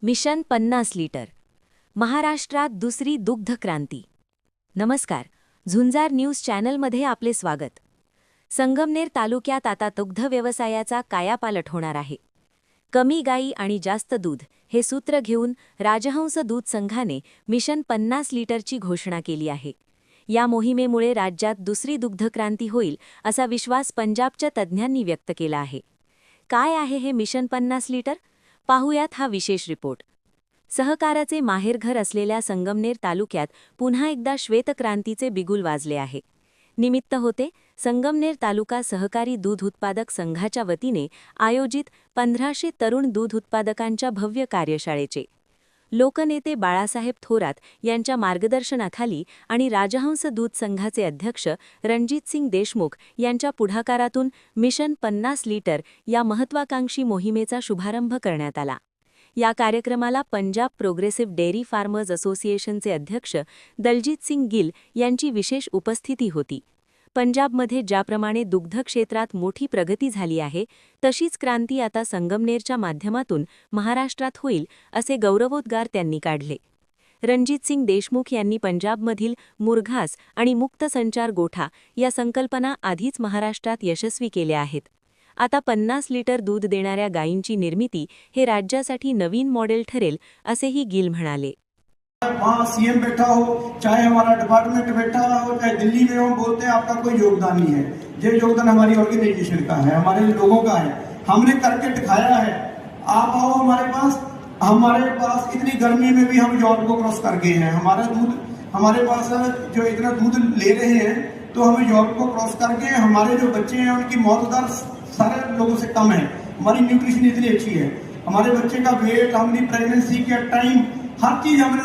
Mission 50 litre महाराष्ट्रात दुसरी दुग्ध क्रांती। नमस्कार, झुंजार न्यूज चॅनलमध्ये आपले स्वागत। संगमनेर तालुक्यात आता दुग्ध व्यवसायाचा कायापालट होणार आहे। कमी गाई आणि जास्त दूध हे सूत्र घेऊन राजहंस दूध संघाने मिशन 50 लिटरची घोषणा केली आहे। या मोहिमेमुळे राज्यात दुसरी दुग्ध क्रांती होईल असा विश्वास पंजाबच्या तज्ज्ञांनी व्यक्त केला आहे। काय आहे हे मिशन 50 लिटर? पाहूयात हा विशेष रिपोर्ट। सहकाराचे माहेरघर असलेल्या संगमनेर तालुक्यात पुन्हा एकदा श्वेतक्रांतीचे बिगुल वाजले आहे। निमित्त होते संगमनेर तालुका सहकारी दूध उत्पादक संघाच्या वतीने आयोजित 1500 तरुण दूध उत्पादकांच्या भव्य कार्यशाळेचे। लोकनेते बाळासाहेब थोरात यांच्या मार्गदर्शनाखाली आणि राजहंस दूध संघाचे अध्यक्ष रणजितसिंग देशमुख यांच्या पुढाकारातून मिशन 50 लिटर या महत्त्वाकांक्षी मोहिमेचा शुभारंभ करण्यात आला। या कार्यक्रमाला पंजाब प्रोग्रेसिव्ह डेअरी फार्मर्स असोसिएशनचे अध्यक्ष दलजीत सिंग गिल यांची विशेष उपस्थिती होती। पंजाबमध्ये ज्याप्रमाणे दुग्ध क्षेत्रात मोठी प्रगती झाली आहे, तशीच क्रांती आता संगमनेरच्या माध्यमातून महाराष्ट्रात होईल असे गौरवोद्गार त्यांनी काढले। रणजितसिंग देशमुख यांनी पंजाबमधील मुरघास आणि मुक्त संचार गोठा या संकल्पना आधीच महाराष्ट्रात यशस्वी केल्या आहेत। आता 50 लिटर दूध देणाऱ्या गायींची निर्मिती हे राज्यासाठी नवीन मॉडेल ठरेल असेही गिल म्हणाले। वहाँ सीएम बैठा हो, चाहे हमारा डिपार्टमेंट बैठा हो, चाहे दिल्ली में हो, बोलते हैं आपका कोई योगदान नहीं है। ये योगदान हमारी ऑर्गेनाइजेशन का है, हमारे लोगों का है, हमने करके दिखाया है। आप आओ हमारे पास इतनी गर्मी में भी हम जॉर्ज को क्रॉस कर गए हैं। हमारा दूध हमारे पास जो इतना दूध ले रहे हैं तो हमें जॉर्ज को क्रॉस करके हमारे जो बच्चे हैं उनकी मौत दर सारे लोगों से कम है। हमारी न्यूट्रिशन इतनी अच्छी है, हमारे बच्चे का वेट, हमारी प्रेगनेंसी का टाइम, हर चीज हमने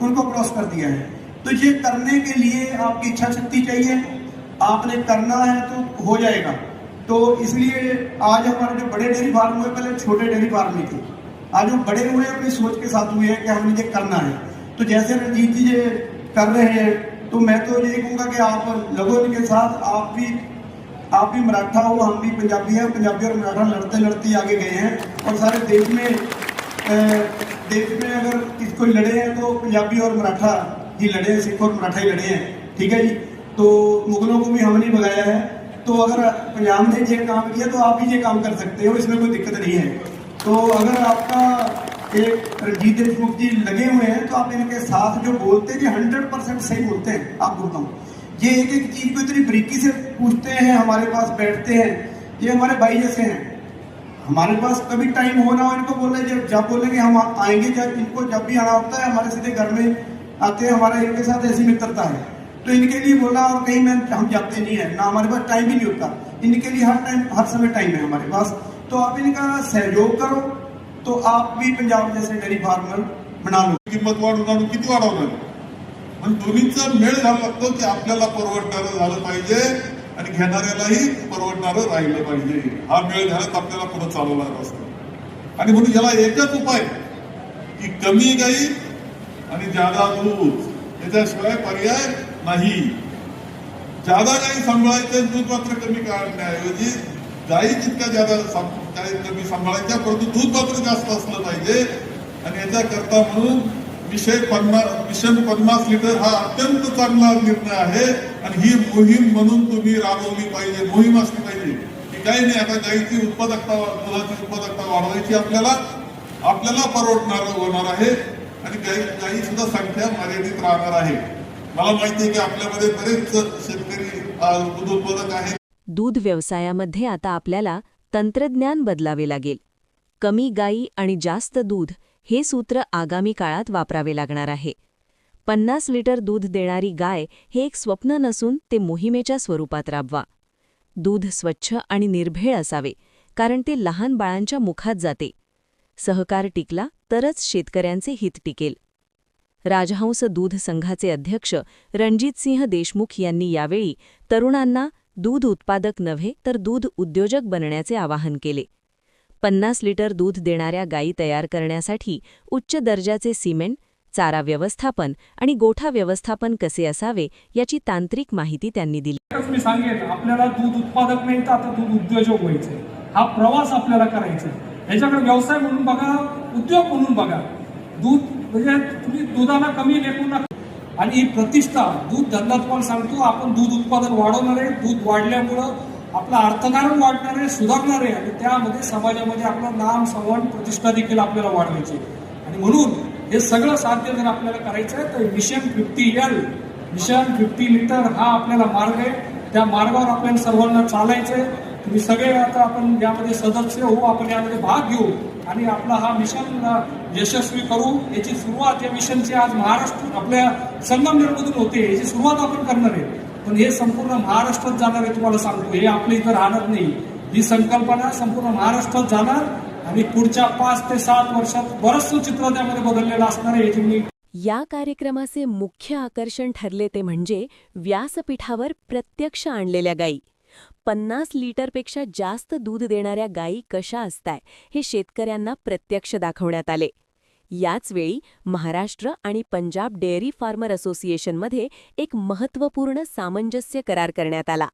उनको क्रॉस कर दिया है। तो ये करने के लिए आपकी इच्छा शक्ति चाहिए, आपने करना है तो हो जाएगा। तो इसलिए आज हमारे जो बड़े डेयरी फार्म हुए, पहले छोटे डेयरी फार्म ही थे, आज वो बड़े हुए अपनी सोच के साथ हुए हैं कि हमने ये करना है। तो जैसे रणजीत जी ये कर रहे हैं, तो मैं तो यही कहूँगा कि आप लगो इनके साथ। आप भी मराठा हो, हम भी पंजाबी हैं, पंजाबी और मराठा लड़ते लड़ते आगे गए हैं। और सारे देश में अगर कोई लड़े हैं तो पंजाबी और मराठा ही लड़े हैं, सिख और मराठा ही लड़े हैं, ठीक है जी। तो मुगलों को भी हमने भगाया है। तो अगर पंजाब ने ये काम किया तो आप भी ये काम कर सकते हो, इसमें कोई दिक्कत नहीं है। तो अगर आपका एक रणजीत देशमुख जी लगे हुए हैं तो आप इनके साथ जो बोलते हैं 100% सही बोलते हैं। आप बोलता हूँ ये एक एक चीज को इतनी बारीकी से पूछते हैं, हमारे पास बैठते हैं, ये हमारे भाई जैसे हैं। हमारे पास कभी टाइम हो ना हो, इनको बोले जब बोलेंगे हम आएंगे, जब इनको जब भी आना होता है हमारे सीधे घर में आते हैं। हमारा इनके साथ ऐसी मित्रता है, तो इनके लिए बोला और कहीं हम जाते नहीं है ना, हमारे पास टाइम भी नहीं होता। इनके लिए हर समय टाइम है हमारे पास। तो आप इनका सहयोग करो तो आप भी पंजाब जैसे डेयरी फार्मर बना लो। किंमत वाढवणार किती वाढवणार, पण दोन्हीचा मेळ झाला लागतो की आपल्याला परवडणारं झालं पाहिजे आणि घेणाऱ्यालाही परवडणारं राहिलं पाहिजे। हा मेळ झाला तर आपल्याला पुढे चालवणार असतं। आणि म्हणून याला एकच उपाय की कमी गाई आणि जादा दूध, याच्याशिवाय पर्याय नाही। जादा गाई सांभाळायचं, दूध मात्र कमी काढण्याऐवजी गाई जितक्या जादा कमी सांभाळायच्या, परंतु दूध मात्र जास्त असलं पाहिजे। आणि याच्याकरता म्हणून मिशन 50 लिटर हा अत्यंत चांगला निर्णय आहे। आणि ही मोहीम म्हणून तुम्ही राबवली पाहिजे, मोहीम असली पाहिजे की काही नाही, आता गाईची उत्पादकता, दुधाची उत्पादकता वाढवायची, आपल्याला परवडणार होणार आहे। आणि गाई सुद्धा संख्या मर्यादित राहणार आहे। मला माहिती आहे की आपल्यामध्ये बरेच शेतकरी दूध उत्पादक आहेत। दूध व्यवसायामध्ये आता आपल्याला तंत्रज्ञान बदलावे लागेल। कमी गाई आणि जास्त दूध हे सूत्र आगामी काळात वापरावे लागणार आहे। 50 लिटर दूध देणारी गाय हे एक स्वप्न नसून ते मोहिमेच्या स्वरूपात राबवा। दूध स्वच्छ आणि निर्भेळ असावे, कारण ते लहान बाळांच्या मुखात जाते। सहकार टिकला तरच शेतकऱ्यांचे हित टिकेल। राजहंस दूध संघाचे अध्यक्ष रणजितसिंह देशमुख यांनी यावेळी तरुणांना दूध उत्पादक नव्हे तर दूध उद्योजक बनण्याचे आवाहन केले। 50 लिटर दूध देणाऱ्या गायी तयार करण्यासाठी उच्च दर्जाचे सिमेंट, चारा व्यवस्थापन आणि गोठा व्यवस्थापन कसे असावे याची तांत्रिक माहिती त्यांनी दिली। मी सांगेन, आपल्याला दूध उत्पादक नाही तर आता दूध उद्योजक व्हायचे, हा प्रवास आपल्याला करायचा। याच्याकडे व्यवसाय म्हणून बघा, उद्योग म्हणून बघा. दूध म्हणजे तुम्ही दुधाला कमी लेखू नका. आणि ही प्रतिष्ठा दूध धंदा तुम्हाला सांगतो, आपण दूध उत्पादन वाढवणार आहे. दूध वाढल्यामुळं आपला अर्थकारण वाढणार आहे, सुधारणार आहे आणि त्यामध्ये समाजामध्ये आपलं नाम सन्मान प्रतिष्ठा देखील आपल्याला वाढवायची. आणि म्हणून हे सगळं साध्य जर आपल्याला करायचं आहे तर मिशन 50L, मिशन 50 लिटर हा आपल्याला मार्ग आहे. त्या मार्गावर आपल्याला सर्वांना चालायचंय. तुम्ही सगळे आता आपण यामध्ये सदस्य होऊ, आपण यामध्ये भाग घेऊ आणि आपला हा मिशन यशस्वी करू. याची सुरुवात या मिशनची आज महाराष्ट्र आपल्या संगमनेरमधून होते. याची सुरुवात आपण करणार आहे, पण हे संपूर्ण महाराष्ट्रात जाणार आहे. तुम्हाला सांगतो, हे आपल्या इथं राहणार नाही. ही संकल्पना संपूर्ण महाराष्ट्रात जाणार आणि पुढच्या 5 ते 7 वर्षात बरंचसं चित्र त्यामध्ये बदललेलं असणार आहे. याची मी या कार्यक्रमाचे मुख्य आकर्षण ठरले ते म्हणजे व्यासपीठावर प्रत्यक्ष आणलेल्या गायी. 50 लिटरपेक्षा जास्त दूध देणाऱ्या गायी कशा असताय हे शेतकऱ्यांना प्रत्यक्ष दाखवण्यात आले. याचवेळी महाराष्ट्र आणि पंजाब डेअरी फार्मर असोसिएशनमध्ये एक महत्त्वपूर्ण सामंजस्य करार करण्यात आला.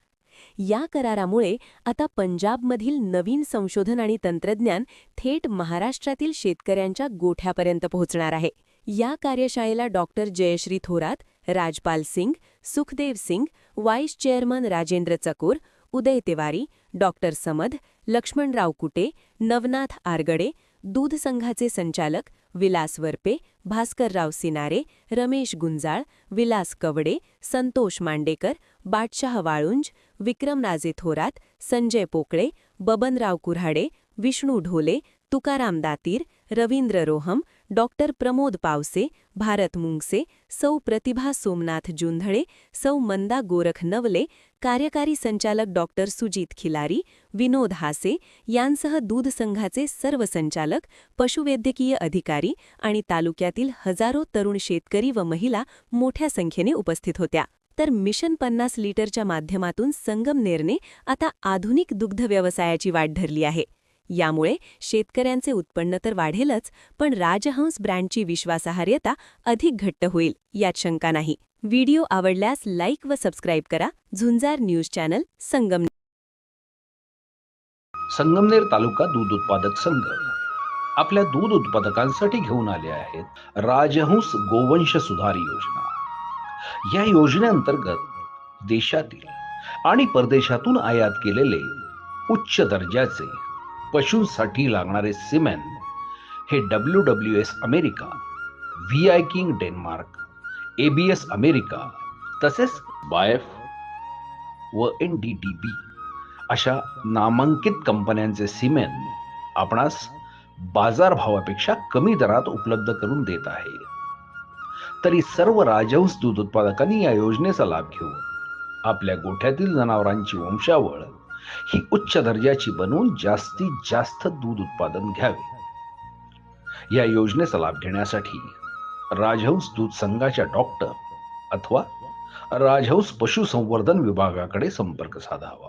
या करारामुळे आता पंजाबमधील नवीन संशोधन आणि तंत्रज्ञान थेट महाराष्ट्रातील शेतकऱ्यांच्या गोठ्यापर्यंत पोहोचणार आहे. या कार्यशाळेला डॉक्टर जयश्री थोरात, राजपाल सिंग, सुखदेव सिंग, व्हाईस चेअरमन राजेंद्र चकोर, उदय तिवारी, डॉक्टर समद, लक्ष्मणराव कुटे, नवनाथ आरगडे, दूध संघाचे संचालक विलास वरपे, भास्करराव सिनारे, रमेश गुंजाळ, विलास कवडे, संतोष मांडेकर, बादशाह वाळुंज, विक्रमराजे थोरात, संजय पोकळे, बबनराव कुऱ्हाडे, विष्णू ढोले, तुकाराम दातीर, रवींद्र रोहम, डॉक्टर प्रमोद पावसे, भारत मुंगसे, सौ प्रतिभा सोमनाथ जुंधळे, सौ मंदा गोरख नवले, कार्यकारी संचालक डॉक्टर सुजीत खिलारी, विनोद हासे यांसह दूध संघाचे सर्व संचालक, पशुवैद्यकीय अधिकारी आणि तालुक्यातील हजारो तरुण शेतकरी व महिला मोठ्या संख्येने उपस्थित होत्या. तर मिशन 50 लिटरच्या माध्यमातून संगमनेरने आता आधुनिक दुग्ध व्यवसायाची वाट धरली आहे. यामुळे शेतकऱ्यांचे उत्पन्न तर वाढेलच, पण राजहंस ब्रँडची विश्वासार्हता अधिक घट्ट होईल यात शंका नाही. व्हिडिओ आवडल्यास लाईक व सबस्क्राईब करा. झुंजार न्यूज चॅनल संगमनेर. संगमनेर तालुका दूध उत्पादक संघ आपल्या दूध उत्पादकांसाठी घेऊन आले आहेत राजहंस गोवंश सुधार योजना. या योजनेअंतर्गत देशातील आणि परदेशातून आयात केलेले उच्च दर्जाचे पशूंसाठी लागणारे सिमेन हे WWS America, VI king Denmark, ABS America तसेच बायफ व NDDB अशा नामांकित कंपन्यांचे सिमेन आपणास बाजारभावापेक्षा कमी दरात उपलब्ध करून देत आहे. तरी सर्व राजहंस दूध उत्पादकांनी या योजनेचा लाभ घेऊन आपल्या गोठ्यातील जनावरांची वंशावळ ही उच्च दर्जाची बनवून जास्तीत जास्त दूध उत्पादन घ्यावे. या योजनेचा लाभ घेण्यासाठी राजहंस दूध संघाच्या डॉक्टर अथवा राजहंस पशुसंवर्धन विभागाकडे संपर्क साधावा.